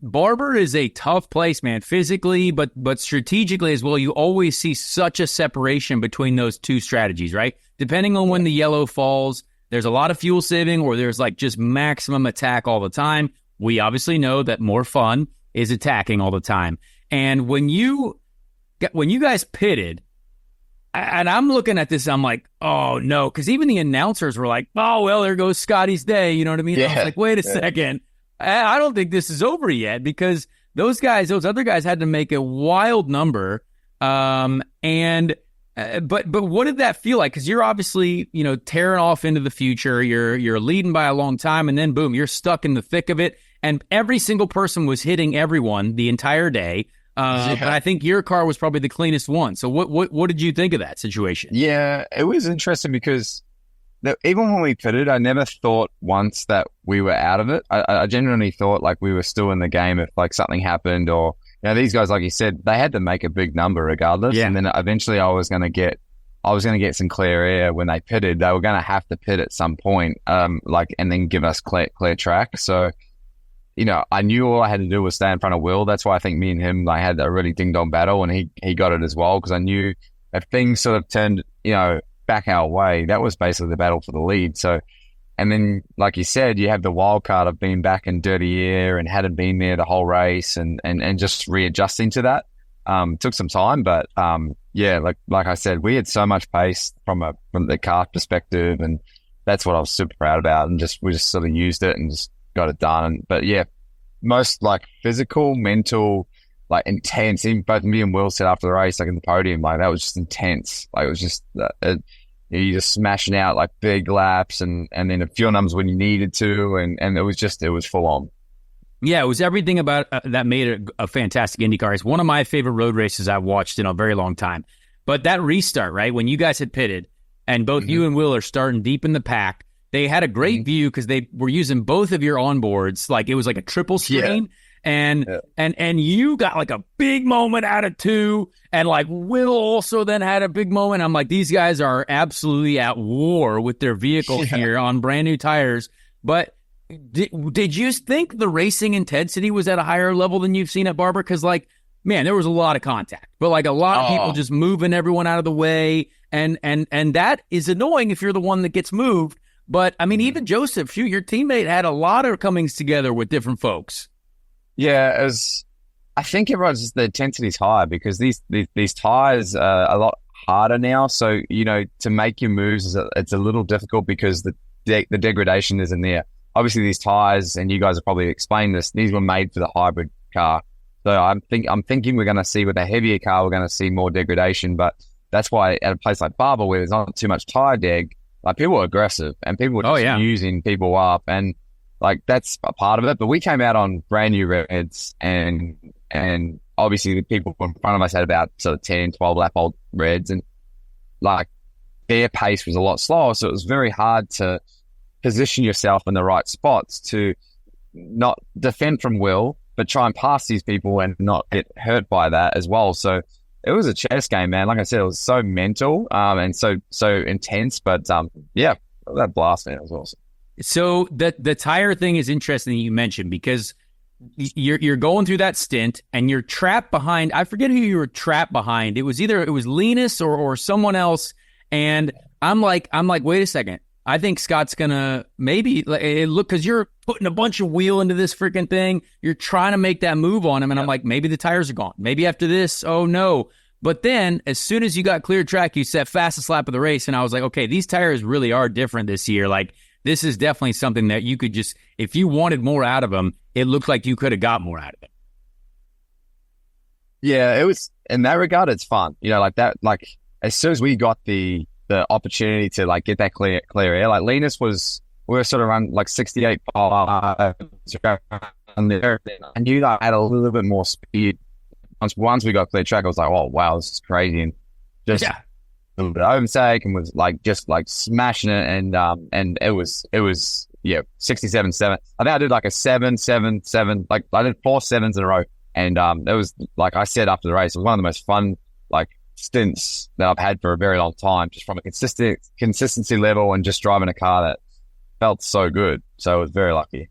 Barber is a tough place, man, physically, but strategically as well. You always see such a separation between those two strategies, right? Depending on when the yellow falls, there's a lot of fuel saving or there's like just maximum attack all the time. We obviously know that more fun is attacking all the time. And when you guys pitted, and I'm looking at this, I'm like, oh no, because even the announcers were like, oh, well, there goes Scotty's day. You know what I mean? Yeah. I was like, wait a second. I don't think this is over yet because those other guys had to make a wild number. But what did that feel like? Because you're obviously, tearing off into the future. You're leading by a long time, and then boom, you're stuck in the thick of it. And every single person was hitting everyone the entire day. But I think your car was probably the cleanest one. So what did you think of that situation? Yeah, it was interesting because even when we pitted, I never thought once that we were out of it. I genuinely thought like we were still in the game if like something happened or, these guys, like you said, they had to make a big number regardless. Yeah. And then eventually I was going to get some clear air when they pitted. They were going to have to pit at some point, and then give us clear track. So, I knew all I had to do was stay in front of Will. That's why I think me and him had a really ding-dong battle, and he got it as well, because I knew if things sort of turned, back our way, that was basically the battle for the lead. So, and then, like you said, you have the wild card of being back in dirty air and hadn't been there the whole race and just readjusting to that. Took some time, but like I said, we had so much pace from the car perspective, and that's what I was super proud about. And we just sort of used it and just got it done. But yeah, most like physical, mental, like intense. Even both me and Will said after the race, like in the podium, like that was just intense. Like it was just you just smashing out like big laps and then a fuel numbers when you needed to, and it was full on. Yeah, it was everything about that made it a fantastic IndyCar. It's one of my favorite road races I've watched in a very long time. But that restart, right, when you guys had pitted and both you and Will are starting deep in the pack, they had a great view because they were using both of your onboards. Like it was like a triple screen. Yeah. And you got like a big moment out of two. And like Will also then had a big moment. I'm like, these guys are absolutely at war with their vehicle here on brand new tires. But did you think the racing intensity was at a higher level than you've seen at Barber? Because like, man, there was a lot of contact, but like a lot of people just moving everyone out of the way. And that is annoying if you're the one that gets moved. But I mean, even Joseph, your teammate had a lot of comings together with different folks. Yeah, I think the intensity's higher because these tires are a lot harder now. So, to make your moves, it's a little difficult because the degradation isn't there. Obviously, these tires, and you guys have probably explained this, these were made for the hybrid car. So I'm thinking we're going to see with a heavier car, we're going to see more degradation. But that's why at a place like Barber, where there's not too much tire deg, like people were aggressive and people were just using people up, and like that's a part of it. But we came out on brand new reds, and obviously the people in front of us had about sort of 10, 12 lap old reds, and like their pace was a lot slower. So it was very hard to position yourself in the right spots to not defend from Will, but try and pass these people and not get hurt by that as well. So it was a chess game, man. Like I said, it was so mental and so intense. But that blast, man, it was awesome. So the tire thing is interesting that you mentioned because you're going through that stint and you're trapped behind. I forget who you were trapped behind. It was Linus or someone else. And I'm like, wait a second. I think Scott's gonna maybe look because you're putting a bunch of wheel into this freaking thing. You're trying to make that move on him, and I'm like, maybe the tires are gone. Maybe after this, oh no. But then, as soon as you got clear track, you set fastest lap of the race, and I was like, okay, these tires really are different this year. Like this is definitely something that you could just, if you wanted more out of them, it looked like you could have got more out of it. Yeah, it was in that regard. It's fun, like that. Like as soon as we got the opportunity to like get that clear air, like Linus we were sort of around like 68 and there. I knew that I had a little bit more speed. Once we got clear track, I was like, oh wow, this is crazy, and just a little bit of overtake and was like just like smashing it, and it was 67-7. I think I did like a 7-7-7, like I did 4 7s in a row, and it was like I said after the race, it was one of the most fun like stints that I've had for a very long time, just from a consistency level and just driving a car that felt so good. So I was very lucky.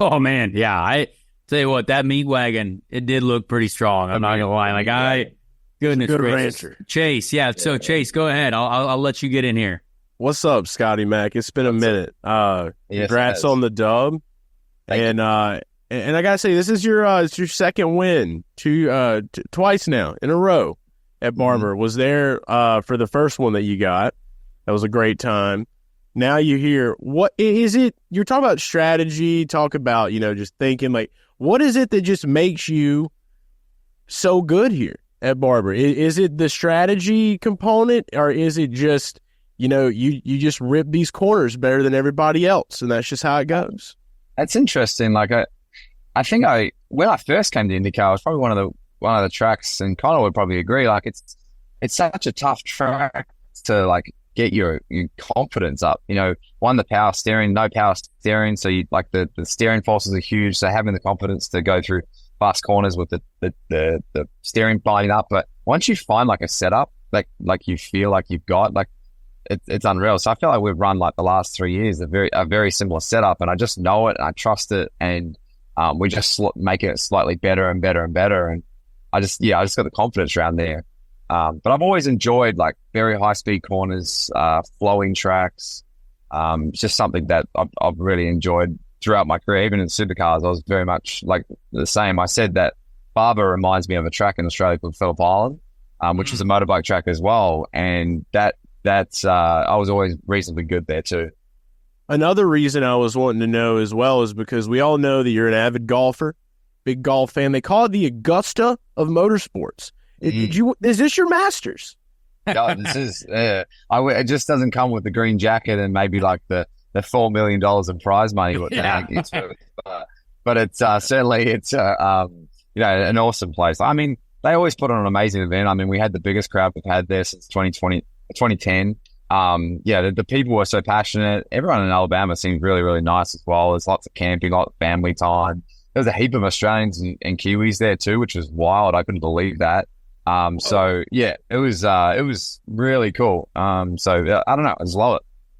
Oh man, yeah. Tell you what, that meat wagon, it did look pretty strong. I'm not gonna lie. Like goodness gracious. Rancher. Chase, so Chase, go ahead. I'll let you get in here. What's up, Scotty Mac? It's been a minute. Congrats on the dub. And I gotta say, this is your second win, twice now in a row at Barber. Was there for the first one that you got? That was a great time. Now you hear, what is it? You're talking about strategy, talk about, just thinking, like, what is it that just makes you so good here at Barber? Is it the strategy component, or is it just, you just rip these corners better than everybody else, and that's just how it goes? That's interesting. Like, I think when I first came to IndyCar, it was probably one of the tracks, and Conor would probably agree. Like, it's such a tough track to like get your confidence up. One, the power steering, no power steering, so you like the steering forces are huge. So having the confidence to go through fast corners with the steering binding up, but once you find like a setup, like you feel like you've got, like it's unreal. So I feel like we've run like the last 3 years a very similar setup, and I just know it and I trust it, and we just make it slightly better and better and better, and I just got the confidence around there. But I've always enjoyed like very high speed corners, flowing tracks. It's just something that I've really enjoyed throughout my career. Even in supercars, I was very much like the same. I said that Barber reminds me of a track in Australia called Phillip Island, which is a motorbike track as well. And that's I was always reasonably good there too. Another reason I was wanting to know as well is because we all know that you're an avid golfer, big golf fan. They call it the Augusta of motorsports. Is this your Masters? No, this is. It just doesn't come with the green jacket and maybe like the $4 million in prize money. But it's certainly an awesome place. I mean, they always put on an amazing event. I mean, we had the biggest crowd we've had there since 2010. The people were so passionate. Everyone in Alabama seemed really, really nice as well. There's lots of camping, lots of family time. There was a heap of Australians and Kiwis there too, which was wild. I couldn't believe that. It was really cool. I don't know. I just love it.